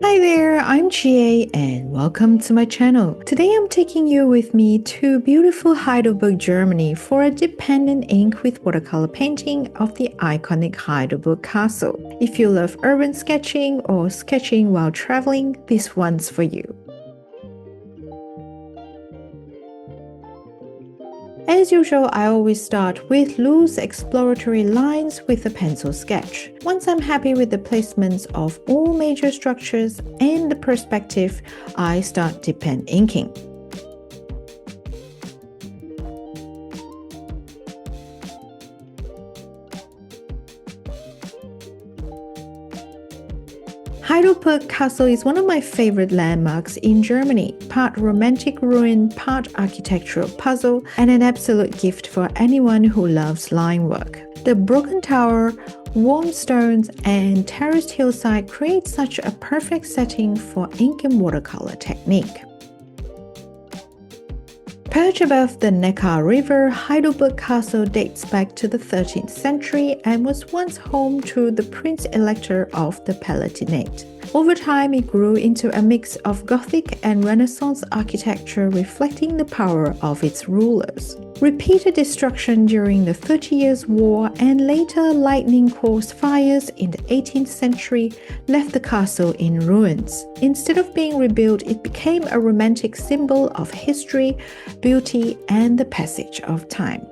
Hi there, I'm Chie and welcome to my channel. Today I'm taking you with me to beautiful Heidelberg, Germany for a dip pen and ink with watercolor painting of the iconic Heidelberg Castle. If you love urban sketching or sketching while traveling, this one's for you. As usual, I always start with loose exploratory lines with a pencil sketch. Once I'm happy with the placements of all major structures and the perspective, I start dip pen inking. Heidelberg Castle is one of my favorite landmarks in Germany, part romantic ruin, part architectural puzzle, and an absolute gift for anyone who loves line work. The broken tower, warm stones, and terraced hillside create such a perfect setting for ink and watercolor technique. Perched above the Neckar River, Heidelberg Castle dates back to the 13th century and was once home to the Prince-Elector of the Palatinate. Over time, it grew into a mix of Gothic and Renaissance architecture reflecting the power of its rulers. Repeated destruction during the 30 Years' War and later lightning-caused fires in the 18th century left the castle in ruins. Instead of being rebuilt, it became a romantic symbol of history, beauty, and the passage of time.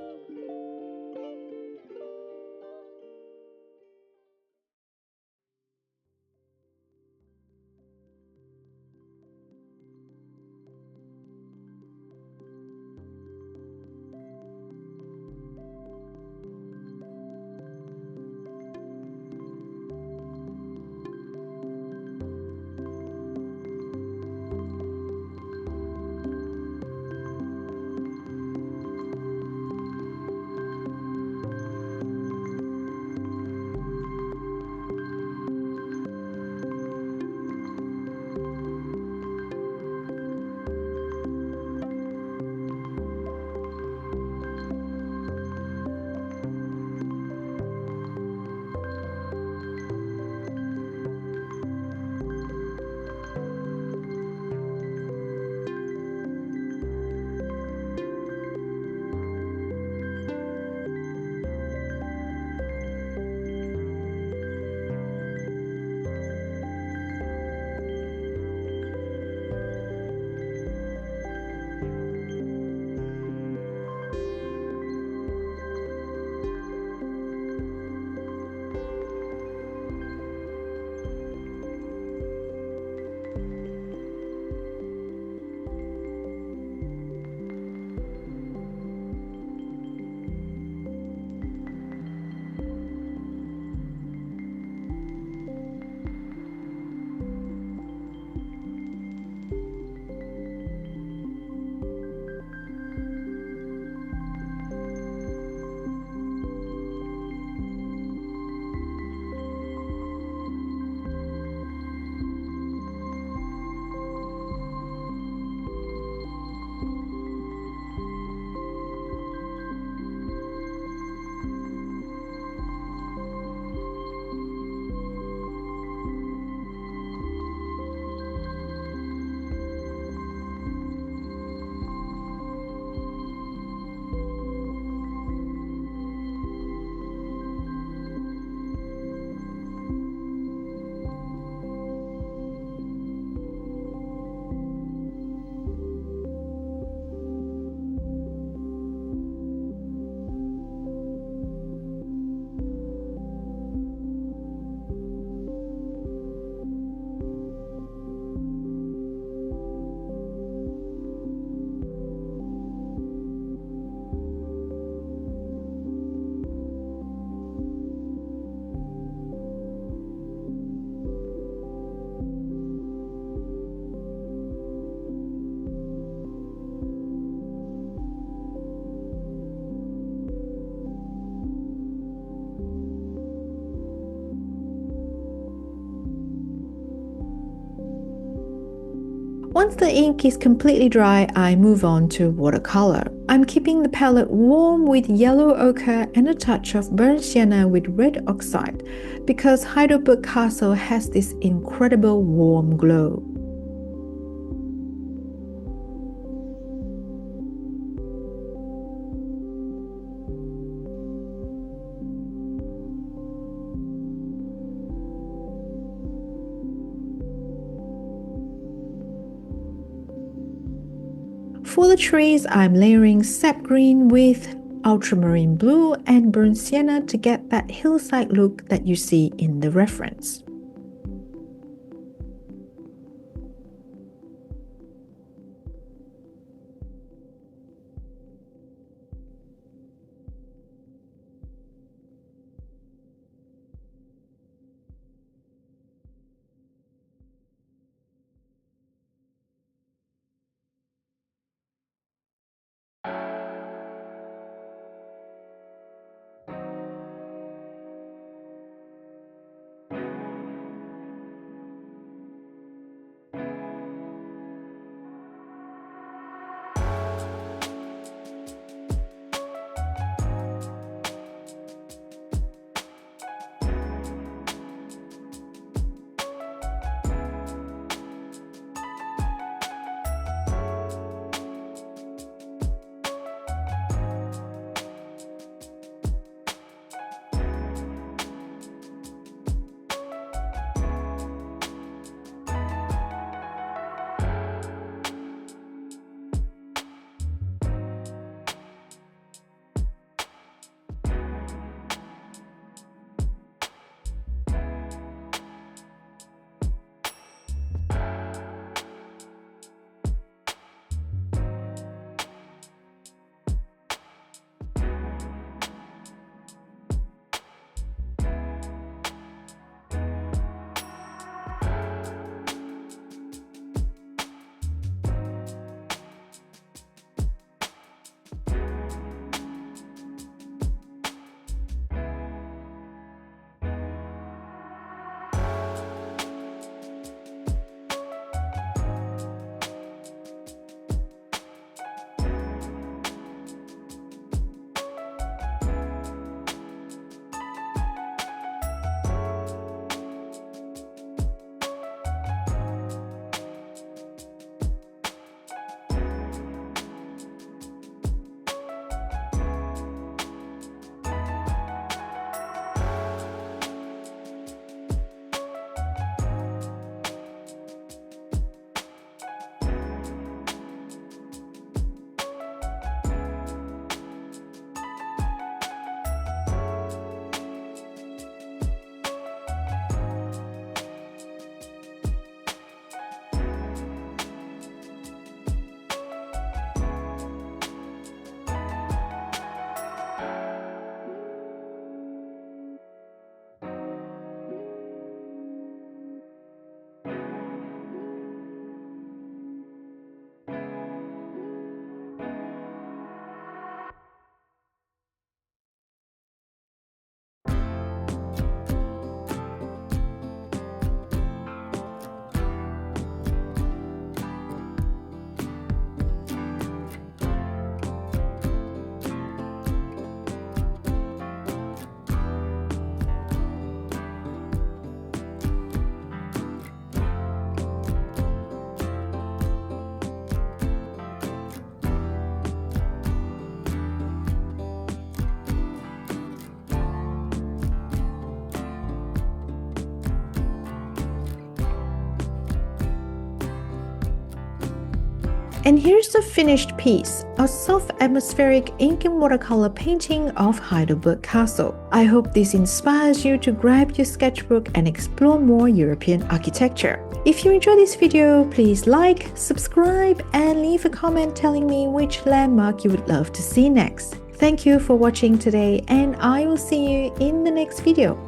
Once the ink is completely dry, I move on to watercolor. I'm keeping the palette warm with yellow ochre and a touch of burnt sienna with red oxide because Heidelberg Castle has this incredible warm glow. For the trees, I'm layering sap green with ultramarine blue and burnt sienna to get that hillside look that you see in the reference. And here's the finished piece, a soft atmospheric ink and watercolor painting of Heidelberg Castle. I hope this inspires you to grab your sketchbook and explore more European architecture. If you enjoyed this video, please like, subscribe, and leave a comment telling me which landmark you would love to see next. Thank you for watching today, and I will see you in the next video.